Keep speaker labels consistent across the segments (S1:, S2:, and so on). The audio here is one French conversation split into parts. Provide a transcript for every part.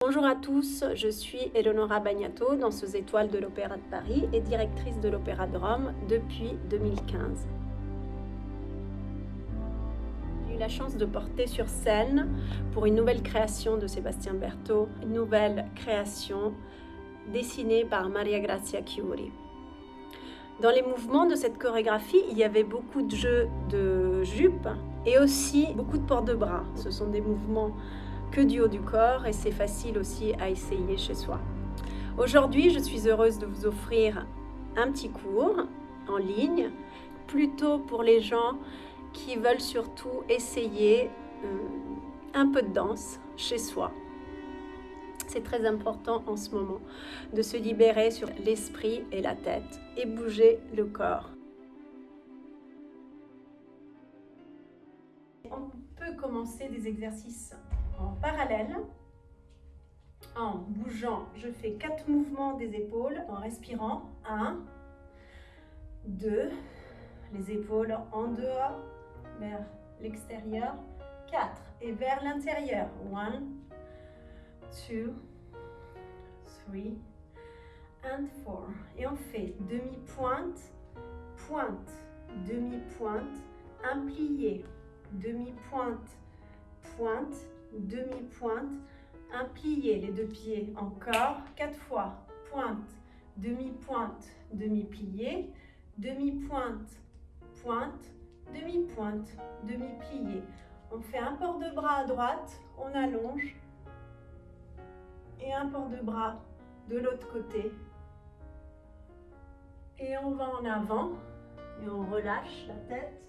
S1: Bonjour à tous, je suis Eleonora Bagnato, danseuse étoile de l'Opéra de Paris et directrice de l'Opéra de Rome depuis 2015. J'ai eu la chance de porter sur scène pour une nouvelle création de Sébastien Berthaud, une nouvelle création dessinée par Maria Grazia Chiuri. Dans les mouvements de cette chorégraphie, il y avait beaucoup de jeux de jupes et aussi beaucoup de ports de bras. Ce sont des mouvements que du haut du corps et c'est facile aussi à essayer chez soi. Aujourd'hui, je suis heureuse de vous offrir un petit cours en ligne, plutôt pour les gens qui veulent surtout essayer un peu de danse chez soi. C'est très important en ce moment de se libérer sur l'esprit et la tête et bouger le corps. On peut commencer des exercices en parallèle. En bougeant, je fais 4 mouvements des épaules en respirant. 1, 2, les épaules en dehors, vers l'extérieur. 4 et vers l'intérieur. 1, 2, 3 and 4. Et on fait demi-pointe, pointe, demi-pointe, un plié, demi-pointe, pointe, demi-pointe, un plié, les deux pieds encore, 4 fois, pointe, demi-pointe, demi-plié, demi-pointe, pointe, demi-pointe, demi-plié. On fait un port de bras à droite, on allonge, et un port de bras de l'autre côté. Et on va en avant, et on relâche la tête,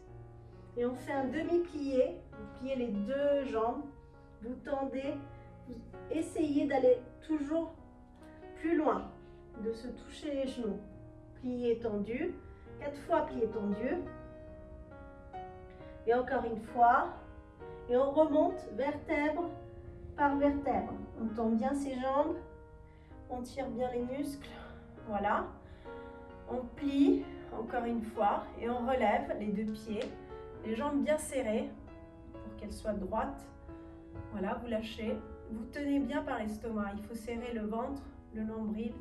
S1: et on fait un demi-plié, vous pliez les deux jambes, vous tendez, vous essayez d'aller toujours plus loin, de se toucher les genoux. Plié tendu, 4 fois plié tendu. Et encore une fois. Et on remonte vertèbre par vertèbre. On tend bien ses jambes, on tire bien les muscles. Voilà. On plie encore une fois et on relève les deux pieds, les jambes bien serrées pour qu'elles soient droites. Voilà, vous lâchez. Vous tenez bien par l'estomac. Il faut serrer le ventre, le nombril,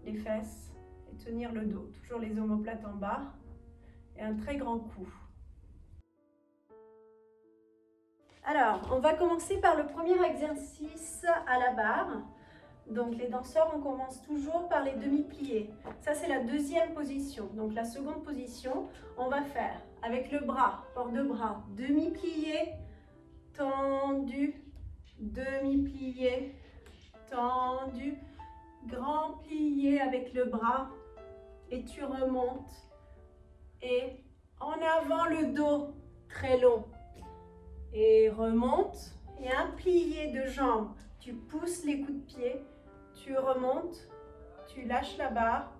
S1: les fesses et tenir le dos. Toujours les omoplates en bas et un très grand coup. Alors, on va commencer par le premier exercice à la barre. Donc, les danseurs, on commence toujours par les demi-pliés. Ça, c'est la deuxième position. Donc, la seconde position, on va faire avec le bras, port de bras, demi-plié, tendu, demi-plié, tendu, grand plié avec le bras et tu remontes et en avant le dos très long et remonte et un plié de jambes, tu pousses les coups de pied, tu remontes, tu lâches la barre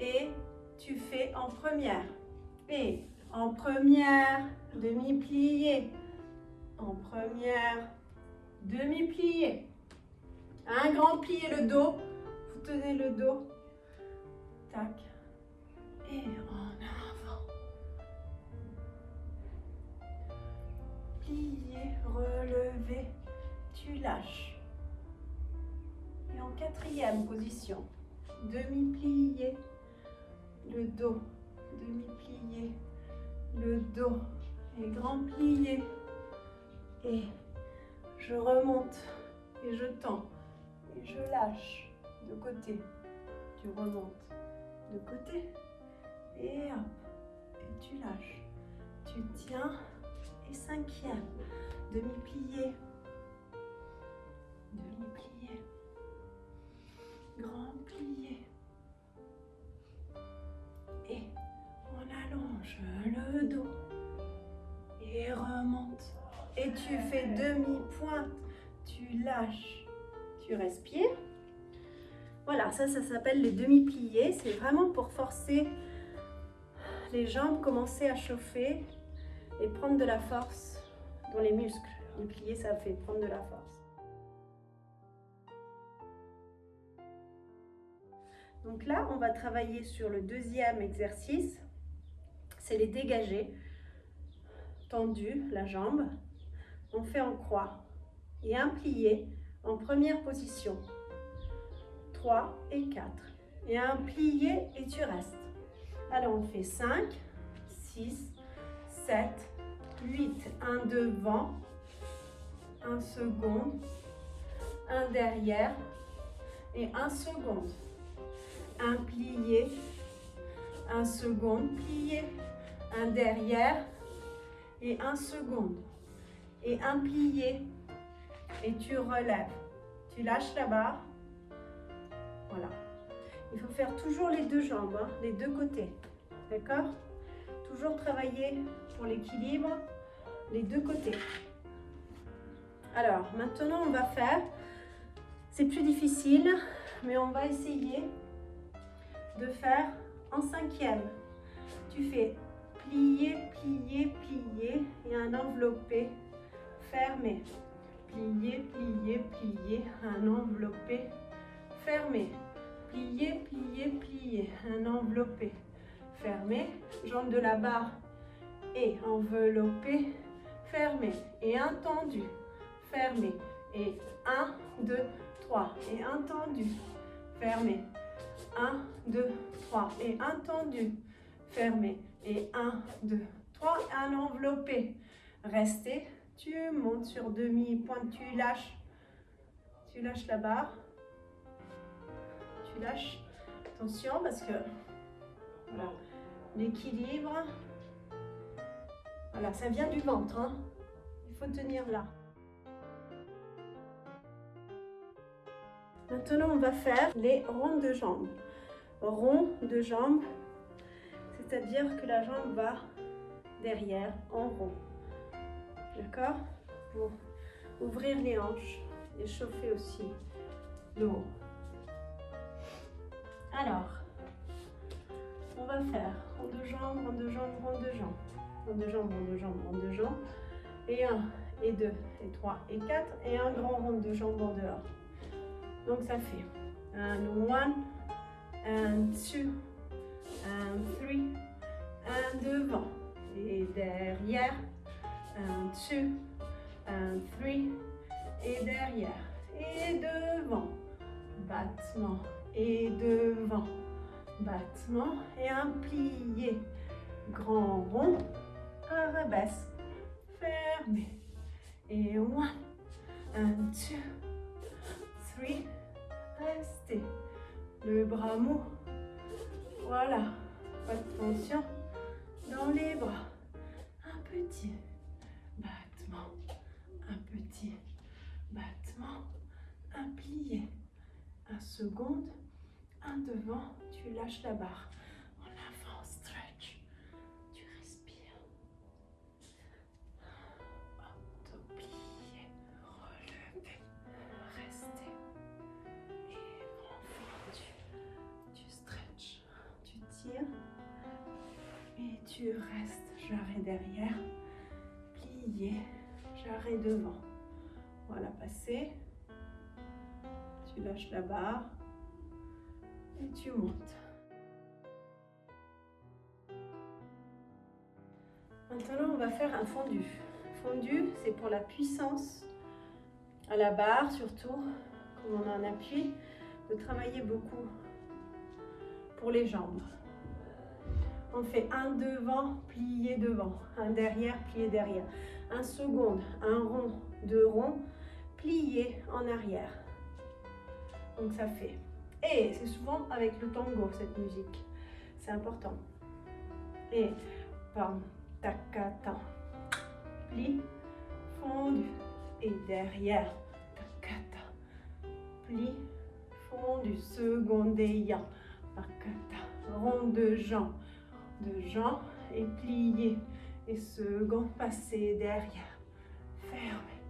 S1: et tu fais en première et en première demi-plié, en première demi-plié, un grand plié le dos, vous tenez le dos, tac, et en avant, plié, relevé, tu lâches, et en quatrième position, demi-plié, le dos, demi-plié, le dos, et grand plié, et je remonte, et je tends, et je lâche de côté, tu remontes de côté, et hop, et tu lâches, tu tiens, et cinquième, demi-plié, demi-plié, grand plié, et on allonge le dos, et remonte, et tu fais demi-pointe, tu lâches, tu respires. Voilà, ça s'appelle les demi-pliés. C'est vraiment pour forcer les jambes, commencer à chauffer et prendre de la force dans les muscles. Les pliés, ça fait prendre de la force. Donc là, on va travailler sur le deuxième exercice. C'est les dégagés. Tendu, la jambe. On fait en croix. Et un plié. en première position. 3 et 4. Et un plié et tu restes. Alors on fait 5, 6, 7, 8. Un devant, un second, un derrière et un second. Un plié, un second plié, un derrière et un second. Et un plié et tu relèves. Tu lâches la barre. Voilà. Il faut faire toujours les deux jambes, hein, les deux côtés. D'accord? Toujours travailler pour l'équilibre, les deux côtés. Alors, maintenant, on va faire, c'est plus difficile, mais on va essayer de faire en 5e. Tu fais plier, plier, plier et un enveloppé fermé. Plier, plier, plier, un enveloppé fermé. Plier, plier, plier, un enveloppé fermé. Jambe de la barre et enveloppé fermé. Et un tendu fermé. Et 1, 2, 3. Et un tendu fermé. 1, 2, 3. Et un tendu fermé. Et 1, 2, 3. Un enveloppé. Restez. Tu montes sur demi-pointe. Tu lâches la barre. Tu lâches. Attention parce que voilà, l'équilibre. Voilà, ça vient du ventre. Hein. Il faut tenir là. Maintenant, on va faire les ronds de jambes. Rond de jambes, c'est-à-dire que la jambe va derrière en rond. D'accord? Pour ouvrir les hanches et chauffer aussi le haut. Alors, on va faire rond de jambes, rond de jambes, rond de jambes. Rond de jambes, rond de jambes, rond de jambes. Et 1, et 2, et 3, et 4. Et un grand rond de jambes en dehors. Donc ça fait un 1, un 2, un 3, un devant et derrière, un 2, un 3 et derrière et devant, battement et devant, battement et un plié, grand rond, arabesque, fermé et 1, un 2, 3, restez, le bras mou, voilà, pas de tension dans les bras, un petit battement, un petit battement, un plié, un second, un devant, tu lâches la barre, en avant, stretch, tu respires, auto-plié, relevé, restez, et renforce, tu stretch, tu tires, et tu restes, jarret derrière, plié, jarret devant, voilà, passer, tu lâches la barre, et tu montes. Maintenant, on va faire un fondu. Fondu, c'est pour la puissance à la barre, surtout, comme on a un appui, de travailler beaucoup pour les jambes. On fait un devant, plié devant, un derrière, plié derrière, un second, un rond, deux ronds, plié en arrière. Donc ça fait. Et c'est souvent avec le tango, cette musique. C'est important. Et pam, takata, pli, fondu. Et derrière, takata, pli, fondu. Second déyan, takata, rond de jambes et plié. Et second, passé derrière, fermé,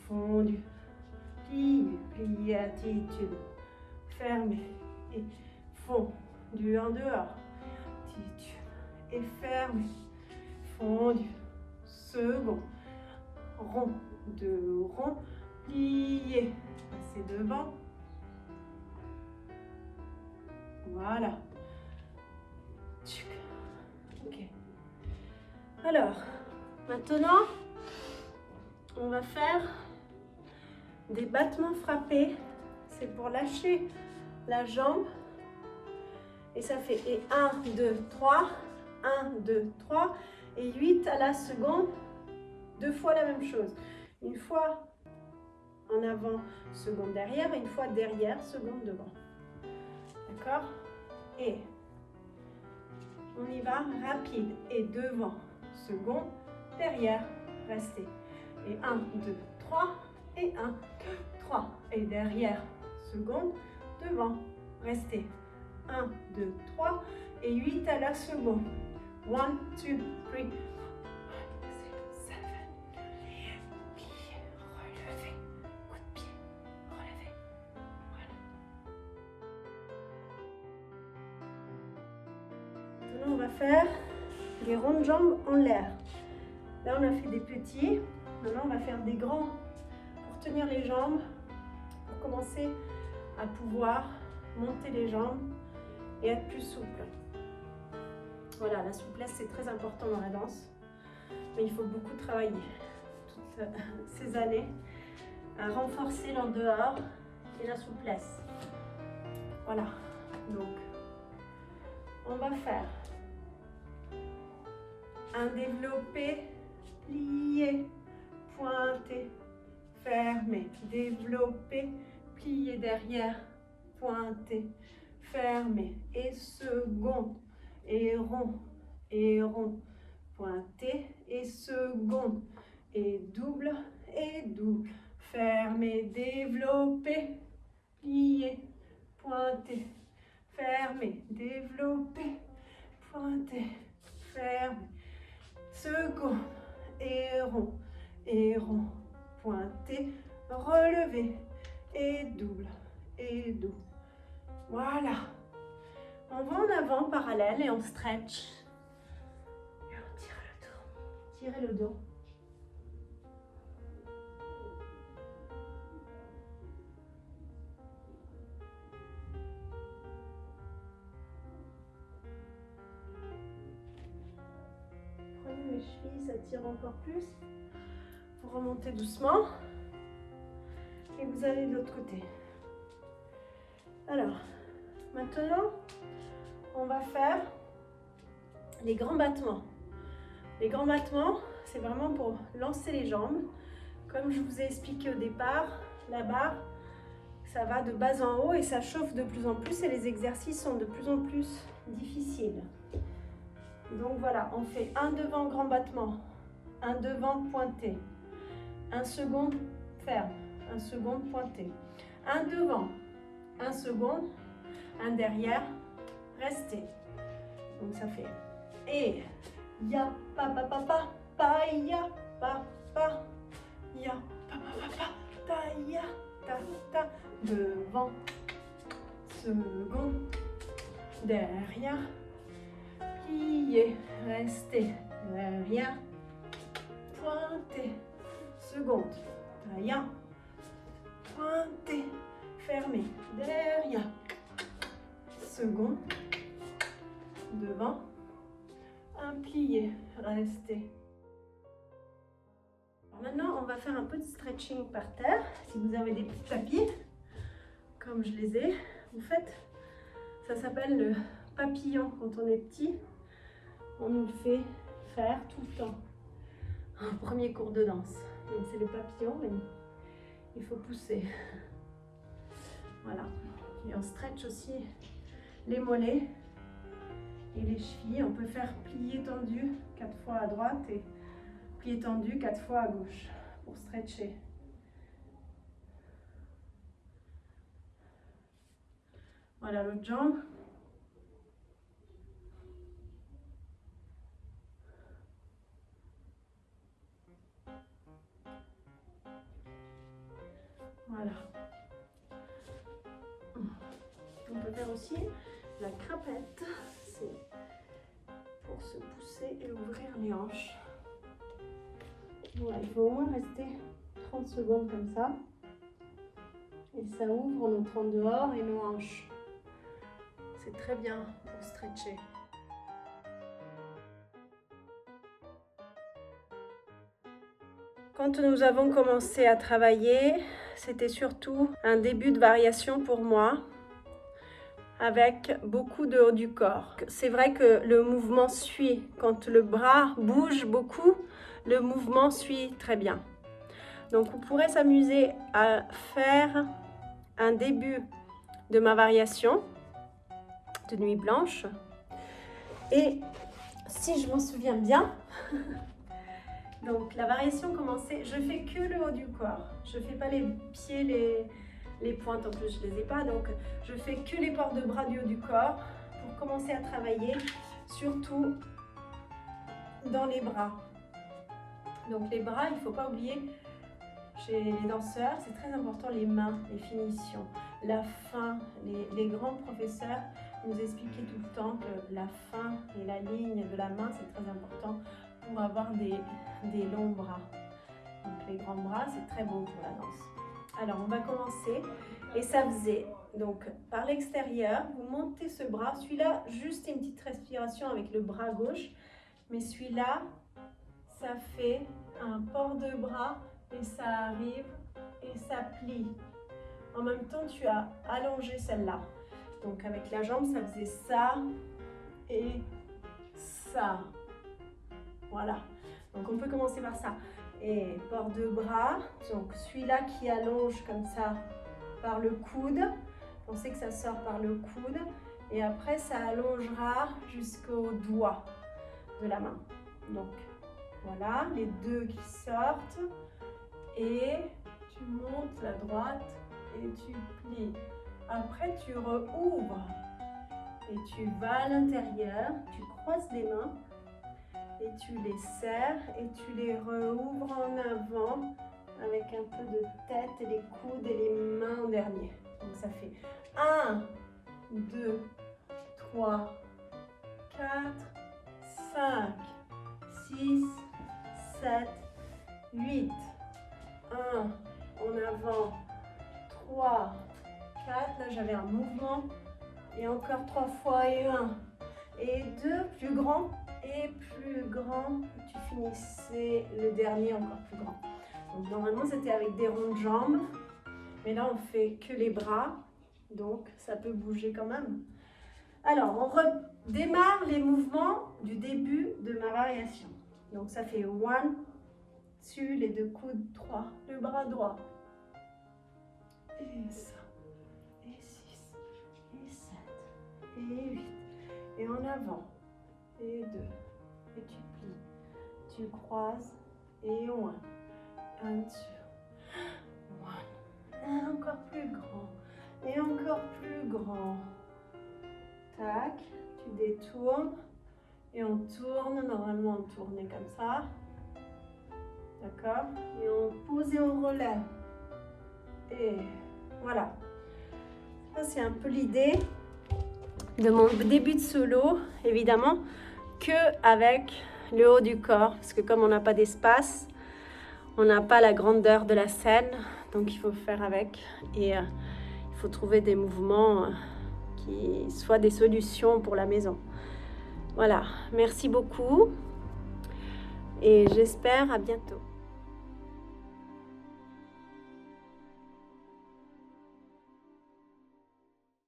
S1: fondu, plié, plié, attitude. Fermé et fondu en dehors, attitude et fermé, fondu, second, rond, deux ronds, plié, passer devant, voilà, ok. Alors, maintenant, on va faire Des battements frappés, c'est pour lâcher la jambe. Et ça fait et 1, 2, 3, 1, 2, 3 et 8 à la seconde, 2 fois la même chose. Une fois en avant, seconde derrière, et une fois derrière, seconde devant. D'accord? Et on y va rapide. Et devant, seconde, derrière, restez. Et 1, 2, 3, et 1, 2, 3. Et derrière, seconde, devant, restez. 1, 2, 3 et 8 à la seconde. 1, 2, 3, 4, 5, 6, 7. Plier, relever. Coup de pied, relever. Voilà. Maintenant, on va faire des rondes jambes en l'air. Là, on a fait des petits. Maintenant, on va faire des grands pour tenir les jambes, pour commencer à pouvoir monter les jambes et être plus souple. Voilà, la souplesse c'est très important dans la danse, mais il faut beaucoup travailler toutes ces années à renforcer l'en-dehors et la souplesse. Voilà, donc on va faire un développé, plié, pointé, fermé, développé, plié derrière, pointé, fermé, et seconde, et rond, pointé, et seconde, et double, fermé, développé, plié, pointé, fermé, développé, pointé, fermé, seconde, et rond, pointé, relevé, et double. Voilà. On va en avant, parallèle, et on stretch. Et on tire le dos. Tirez le dos. Prenez les chevilles, ça tire encore plus. Vous remontez doucement. Et vous allez de l'autre côté. Alors, maintenant, on va faire les grands battements. Les grands battements, c'est vraiment pour lancer les jambes. Comme je vous ai expliqué au départ, la barre, ça va de bas en haut et ça chauffe de plus en plus et les exercices sont de plus en plus difficiles. Donc voilà, on fait un devant grand battement, un devant pointé, un second ferme, un second pointé, un devant, un second, un derrière, restez. Donc ça fait et ya pa pa pa pa pa ya pa pa ya pa pa pa pa ta ya ta ta, devant, second, derrière, plié, restez, derrière, pointé, seconde, ta ya, pointé, fermé, derrière, second, devant, un plié, restez. Maintenant, on va faire un peu de stretching par terre. Si vous avez des petits tapis, comme je les ai, vous faites, ça s'appelle le papillon quand on est petit. On nous le fait faire tout le temps. Un premier cours de danse. Donc c'est le papillon, mais il faut pousser. Voilà. Et on stretch aussi les mollets et les chevilles. On peut faire plié tendu 4 fois à droite et plié tendu 4 fois à gauche pour stretcher. Voilà l'autre jambe. Voilà. On peut faire aussi la crapette. C'est pour se pousser et ouvrir les hanches. Voilà, il faut au moins rester 30 secondes comme ça. Et ça ouvre notre en dehors et nos hanches. C'est très bien pour stretcher. Quand nous avons commencé à travailler, c'était surtout un début de variation pour moi, avec beaucoup de haut du corps. C'est vrai que le mouvement suit. Quand le bras bouge beaucoup, le mouvement suit très bien. Donc, on pourrait s'amuser à faire un début de ma variation de nuit blanche. Et si je m'en souviens bien, donc la variation commençait, je fais que le haut du corps. Je fais pas les pieds, les pointes, en plus je les ai pas, donc je fais que les ports de bras du haut du corps pour commencer à travailler, surtout dans les bras. Donc les bras, il ne faut pas oublier, chez les danseurs, c'est très important, les mains, les finitions, la fin. Les grands professeurs nous expliquaient tout le temps que la fin et la ligne de la main, c'est très important pour avoir des longs bras. Donc les grands bras, c'est très bon pour la danse. Alors, on va commencer. Et ça faisait, donc, par l'extérieur, vous montez ce bras. Celui-là, juste une petite respiration avec le bras gauche. Mais celui-là, ça fait un port de bras et ça arrive et ça plie. En même temps, tu as allongé celle-là. Donc, avec la jambe, ça faisait ça et ça. Voilà. Donc, on peut commencer par ça. Et port de bras, donc celui-là qui allonge comme ça par le coude, on sait que ça sort par le coude, et après ça allongera jusqu'au doigt de la main. Donc voilà, les deux qui sortent, et tu montes la droite et tu plies. Après tu rouvres et tu vas à l'intérieur, tu croises les mains, et tu les serres et tu les rouvres en avant avec un peu de tête et les coudes et les mains en dernier. Donc ça fait 1, 2, 3, 4, 5, 6, 7, 8. 1 en avant, 3, 4. Là j'avais un mouvement et encore 3 fois et 1. Et 2 plus grand. Et plus grand, tu finissais le dernier encore plus grand. Donc normalement c'était avec des ronds de jambes, mais là on fait que les bras, donc ça peut bouger quand même. Alors on redémarre les mouvements du début de ma variation. Donc ça fait 1, dessus les deux coudes, 3, le bras droit, et ça, et 6, et 7, et 8, et en avant. Et 2, et tu plies, tu croises, et 1, un dessus, 1, et encore plus grand, et encore plus grand, tac, tu détournes, et on tourne, normalement on tournait comme ça, d'accord, et on pose et on relève, et voilà, ça c'est un peu l'idée de mon début de solo, évidemment, que avec le haut du corps, parce que comme on n'a pas d'espace, on n'a pas la grandeur de la scène, donc il faut faire avec, et il faut trouver des mouvements qui soient des solutions pour la maison. Voilà, merci beaucoup et j'espère à bientôt.